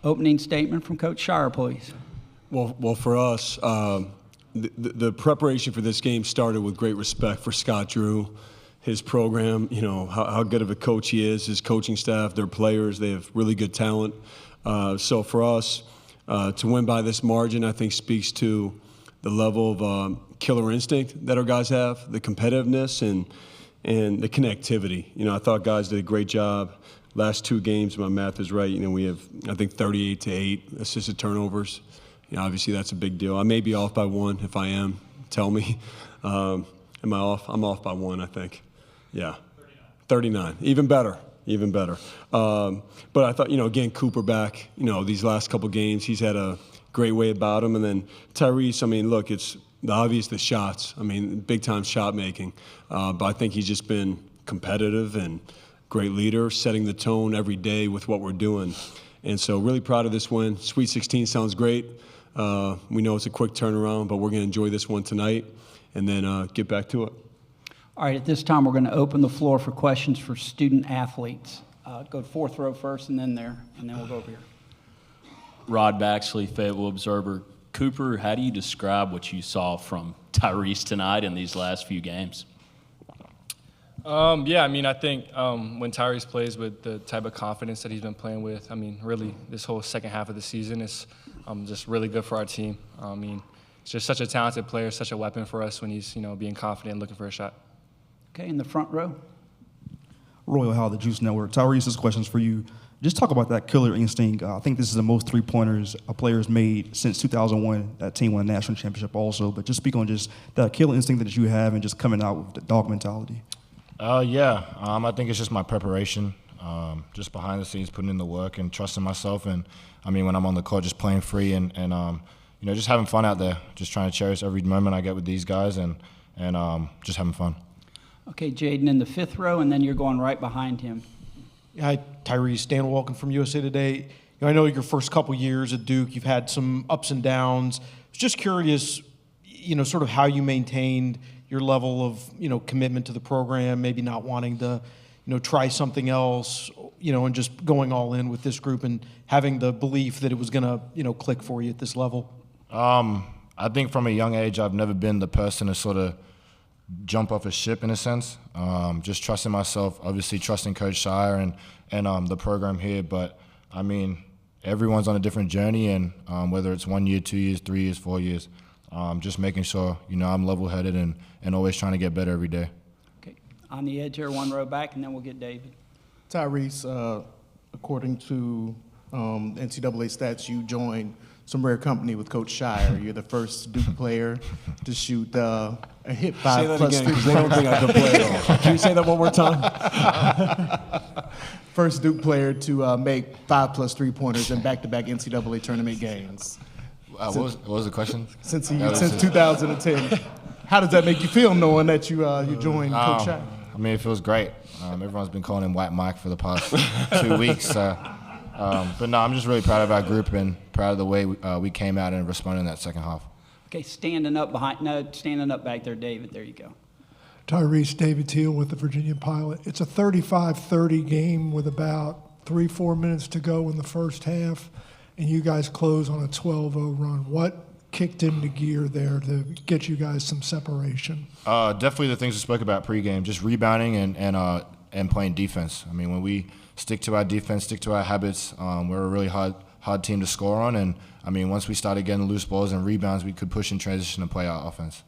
Opening statement from Coach Scheyer, please. Well, for us, the preparation for this game started with great respect for Scott Drew, his program, how good of a coach he is, his coaching staff, their players. They have really good talent. So for us, to win by this margin, I think speaks to the level of killer instinct that our guys have, the competitiveness and the connectivity. I thought guys did a great job. Last 2 games, my math is right, we have, I think, 38-8 assisted turnovers. Obviously that's a big deal. I may be off by 1. If I am, tell me. Am I off? I'm off by 1, I think. Yeah. 39. Even better. But I thought, again, Cooper back, these last couple games, he's had a great way about him. And then Tyrese, look, it's the shots. Big time shot making. But I think he's just been competitive and great leader, setting the tone every day with what we're doing. And so really proud of this win. Sweet 16 sounds great. We know it's a quick turnaround, but we're going to enjoy this one tonight and then get back to it. All right, at this time, we're going to open the floor for questions for student athletes. Go to 4th row first and then we'll go over here. Rod Baxley, Fayetteville Observer. Cooper, how do you describe what you saw from Tyrese tonight in these last few games? I think when Tyrese plays with the type of confidence that he's been playing with, really this whole second half of the season is just really good for our team. It's just such a talented player, such a weapon for us when he's, being confident and looking for a shot. Okay, in the front row. Royal Howell, the Juice Network. Tyrese, this question's for you. Just talk about that killer instinct. I think this is the most 3-pointers a player's made since 2001. That team won a national championship also. But just speak on just that killer instinct that you have and just coming out with the dog mentality. I think it's just my preparation, just behind the scenes, putting in the work and trusting myself. And, when I'm on the court, just playing free and just having fun out there, just trying to cherish every moment I get with these guys and just having fun. Okay, Jaden in the 5th row, and then you're going right behind him. Hi, Tyrese. Dan Walken from USA Today. I know your first couple years at Duke, you've had some ups and downs. I was just curious, sort of how you maintained your level of, commitment to the program, maybe not wanting to, try something else, and just going all in with this group and having the belief that it was going to, click for you at this level. I think from a young age, I've never been the person to sort of jump off a ship in a sense. Just trusting myself, obviously trusting Coach Scheyer and the program here. But everyone's on a different journey, and whether it's 1 year, 2 years, 3 years, 4 years, just making sure I'm level-headed and always trying to get better every day. Okay, on the edge here, 1 row back, and then we'll get David. Tyrese, according to NCAA stats, you joined some rare company with Coach Scheyer. You're the first Duke player to shoot a hit 5 plus 3 pointers. They don't think I can play at all. Can you say that one more time? First Duke player to make 5 plus 3 pointers in back-to-back NCAA tournament games. What was the question? Since 2010. How does that make you feel knowing that you joined Coach Scheyer? It feels great. Everyone's been calling him White Mike for the past 2 weeks. But no, I'm just really proud of our group and proud of the way we came out and responded in that second half. Okay, standing up back there, David. There you go. Tyrese, David Teal with the Virginia Pilot. It's a 35-30 game with about 3-4 minutes to go in the first half, and you guys close on a 12-0 run. What kicked into gear there to get you guys some separation? Definitely the things we spoke about pregame, just rebounding and playing defense. When we stick to our defense, stick to our habits, we're a really hard team to score on. And, once we started getting loose balls and rebounds, we could push in transition and play our offense.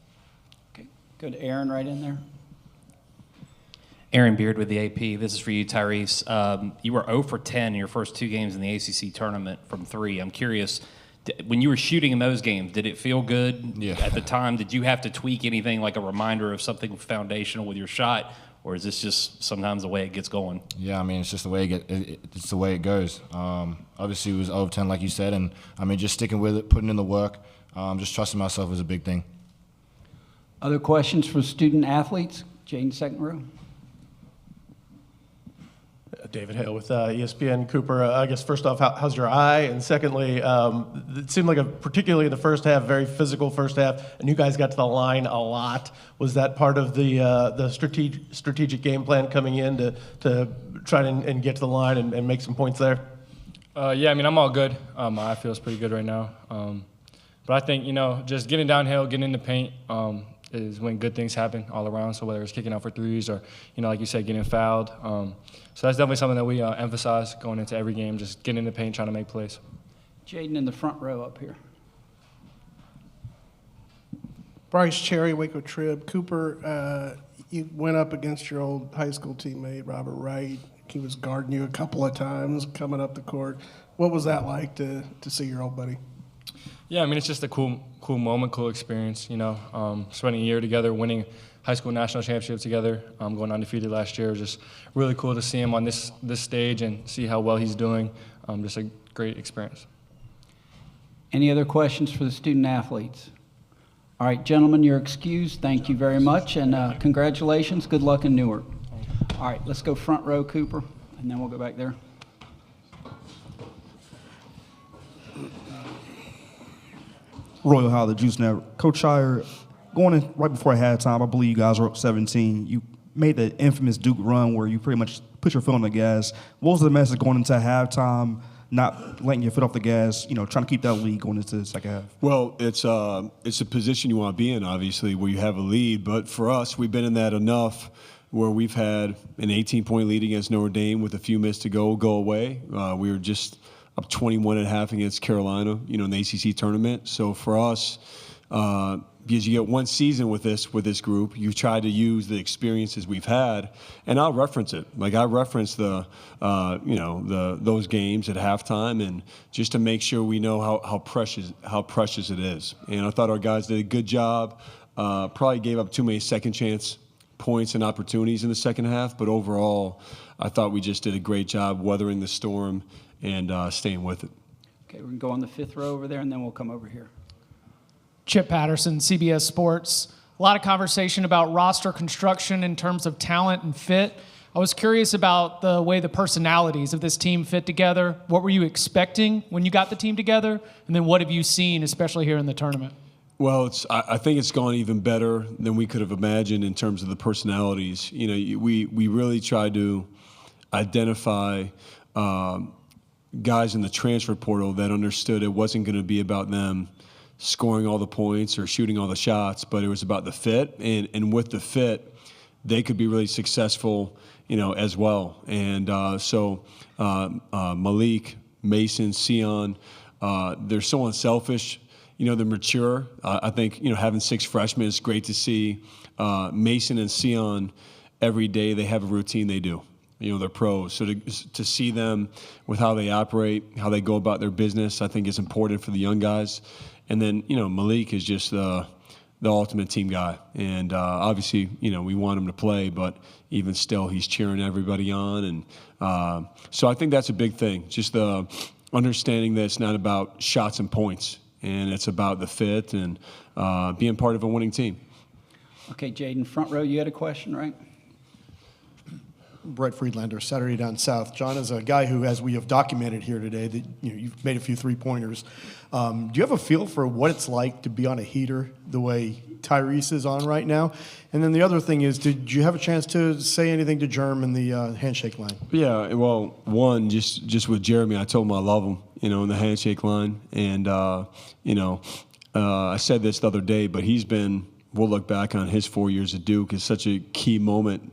Okay, go to Aaron right in there. Aaron Beard with the AP. This is for you, Tyrese. You were 0 for 10 in your first 2 games in the ACC tournament from 3. I'm curious, when you were shooting in those games, did it feel good at the time? Did you have to tweak anything, like a reminder of something foundational with your shot? Or is this just sometimes the way it gets going? Yeah, it's just the way it's the way it goes. Obviously, it was 0 of 10, like you said, and just sticking with it, putting in the work, just trusting myself was a big thing. Other questions for student athletes? Jane, 2nd row. David Hale with ESPN. Cooper, I guess first off, how's your eye? And secondly, it seemed like particularly in the first half, very physical first half, and you guys got to the line a lot. Was that part of the strategic game plan coming in to try and get to the line and make some points there? Yeah, I mean, I'm all good. My eye feels pretty good right now. But I think, just getting downhill, getting in the paint is when good things happen all around. So whether it's kicking out for threes or, like you said, getting fouled. So that's definitely something that we emphasize going into every game, just getting in the paint, trying to make plays. Jaden in the front row up here. Bryce Cherry, Waco Trib. Cooper, you went up against your old high school teammate, Robert Wright. He was guarding you a couple of times coming up the court. What was that like to see your old buddy? Yeah, I mean, it's just a cool moment, cool experience, spending a year together, winning high school national championship together, going undefeated last year. It was just really cool to see him on this stage and see how well he's doing. Just a great experience. Any other questions for the student athletes? All right, gentlemen, you're excused. Thank you very much, and congratulations. Good luck in Newark. All right, let's go front row, Cooper, and then we'll go back there. Royal High, the Juice Network. Coach Scheyer, going in right before halftime, I believe you guys were up 17. You made the infamous Duke run where you pretty much put your foot on the gas. What was the message going into halftime, not letting your foot off the gas, trying to keep that lead going into the second half? Well, it's a position you want to be in, obviously, where you have a lead. But for us, we've been in that enough where we've had an 18-point lead against Notre Dame with a few minutes to go away. We were just up 21.5 against Carolina, in the ACC tournament. So for us, because you get one season with this group, you try to use the experiences we've had, and I'll reference it. Like I reference those games at halftime, and just to make sure we know how precious it is. And I thought our guys did a good job. Probably gave up too many second chance points and opportunities in the second half, but overall, I thought we just did a great job weathering the storm and staying with it. Okay, we're going to go on the fifth row over there, and then we'll come over here. Chip Patterson, CBS Sports. A lot of conversation about roster construction in terms of talent and fit. I was curious about the way the personalities of this team fit together. What were you expecting when you got the team together? And then what have you seen, especially here in the tournament? Well, I think it's gone even better than we could have imagined in terms of the personalities. We really tried to identify guys in the transfer portal that understood it wasn't going to be about them scoring all the points or shooting all the shots, but it was about the fit. And with the fit, they could be really successful, as well. And so Malik, Mason, Sion, they're so unselfish. They're mature. I think, having 6 freshmen is great to see. Mason and Sion, every day they have a routine they do. They're pros. So to see them with how they operate, how they go about their business, I think is important for the young guys. And then, Malik is just the ultimate team guy. And obviously, we want him to play, but even still, he's cheering everybody on. And so I think that's a big thing, just the understanding that it's not about shots and points, and it's about the fit and being part of a winning team. Okay, Jaden, front row, you had a question, right? Brett Friedlander, Saturday Down South. John, is a guy who, as we have documented here today, that you've made a few three-pointers. Do you have a feel for what it's like to be on a heater the way Tyrese is on right now? And then the other thing is, did you have a chance to say anything to Jerm in the handshake line? Yeah, well, one, just with Jeremy, I told him I love him, in the handshake line. And, I said this the other day, but we'll look back on his 4 years at Duke as such a key moment.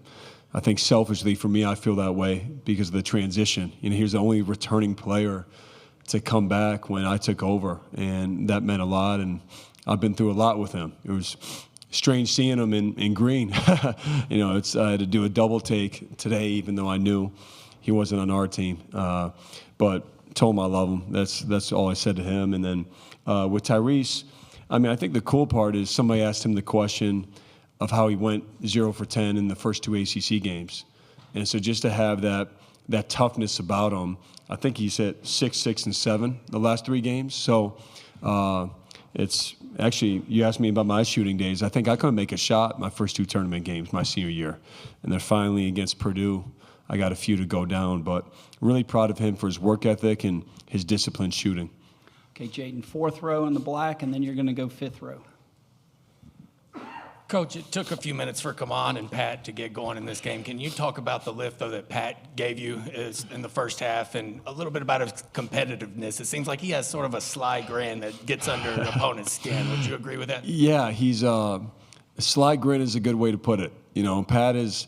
I think selfishly for me, I feel that way because of the transition. He was the only returning player to come back when I took over, and that meant a lot. And I've been through a lot with him. It was strange seeing him in green. I had to do a double take today, even though I knew he wasn't on our team. But told him I love him. That's all I said to him. And then with Tyrese, I think the cool part is somebody asked him the question of how he went 0 for 10 in the first 2 ACC games. And so just to have that toughness about him, I think he's hit 6, 6, and 7 the last 3 games. So it's actually, you asked me about my shooting days. I think I couldn't make a shot my first 2 tournament games my senior year. And then finally against Purdue, I got a few to go down. But really proud of him for his work ethic and his disciplined shooting. Okay, Jaden, fourth row in the black, and then you're going to go fifth row. Coach, it took a few minutes for Kaman and Pat to get going in this game. Can you talk about the lift, though, that Pat gave you in the first half and a little bit about his competitiveness? It seems like he has sort of a sly grin that gets under an opponent's skin. Would you agree with that? Yeah, he's a sly grin is a good way to put it. You know, Pat is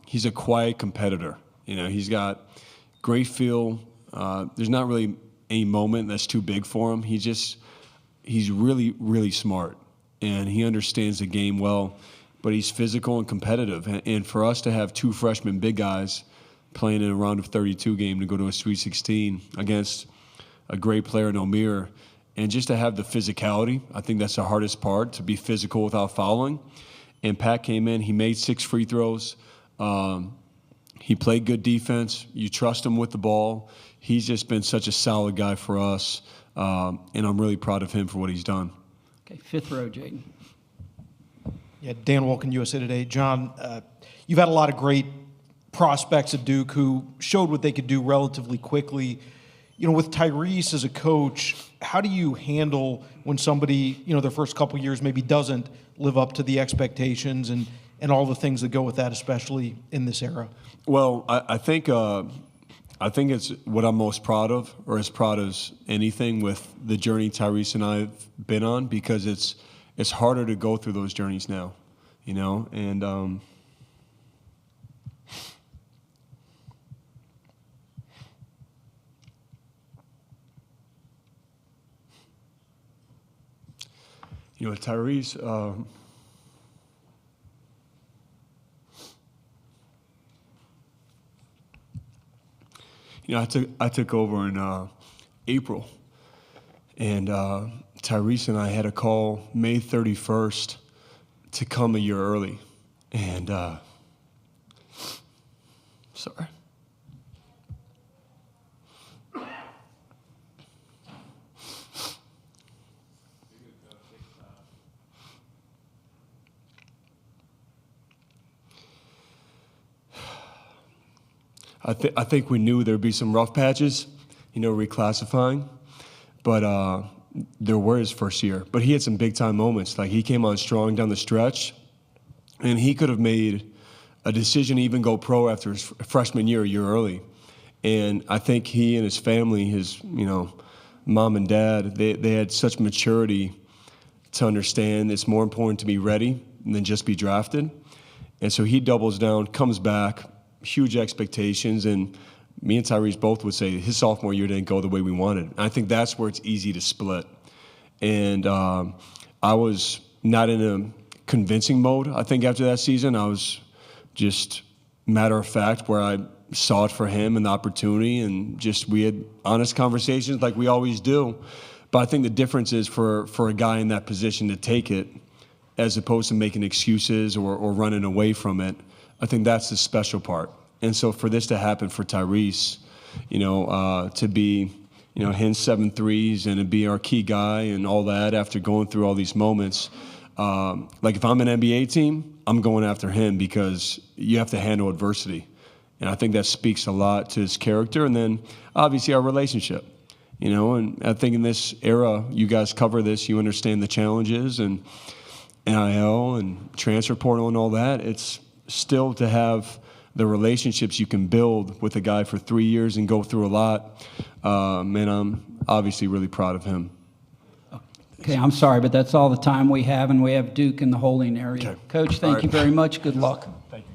he's a quiet competitor. You know, he's got great feel. There's not really any moment that's too big for him. He's really, really smart. And he understands the game well, but he's physical and competitive. And for us to have two freshman big guys playing in a round of 32 game to go to a Sweet 16 against a great player in Omir, and just to have the physicality, I think that's the hardest part, to be physical without fouling. And Pat came in, he made 6 free throws. He played good defense. You trust him with the ball. He's just been such a solid guy for us, and I'm really proud of him for what he's done. Okay, 5th row, Jaden. Yeah, Dan Wolken, USA Today. John, you've had a lot of great prospects at Duke who showed what they could do relatively quickly. You know, with Tyrese as a coach, how do you handle when somebody, you know, their first couple years maybe doesn't live up to the expectations and all the things that go with that, especially in this era? Well, I think it's what I'm most proud of, or as proud as anything, with the journey Tyrese and I have been on, because it's harder to go through those journeys now, you know, and you know, Tyrese. You know, I took over in April, and Tyrese and I had a call May 31st to come a year early, and sorry. I think we knew there'd be some rough patches, you know, reclassifying, but there were his first year. But he had some big-time moments. Like, he came on strong down the stretch, and he could have made a decision to even go pro after his freshman year, a year early. And I think he and his family, his, you know, mom and dad, they had such maturity to understand it's more important to be ready than just be drafted. And so he doubles down, comes back, huge expectations, and me and Tyrese both would say his sophomore year didn't go the way we wanted. And I think that's where it's easy to split. And I was not in a convincing mode, I think, after that season. I was just matter of fact, where I saw it for him and the opportunity, and just we had honest conversations like we always do. But I think the difference is for a guy in that position to take it, as opposed to making excuses or running away from it. I think that's the special part. And so for this to happen for Tyrese, you know, to be, you know, hitting 7 threes and to be our key guy and all that after going through all these moments, like if I'm an NBA team, I'm going after him, because you have to handle adversity. And I think that speaks a lot to his character, and then obviously our relationship. You know, and I think in this era, you guys cover this, you understand the challenges and NIL and transfer portal and all that. It's still to have the relationships you can build with a guy for 3 years and go through a lot. And I'm obviously really proud of him. Okay, I'm sorry, but that's all the time we have, and we have Duke in the holding area. Okay. Coach, thank you very much. Good luck. Thank you.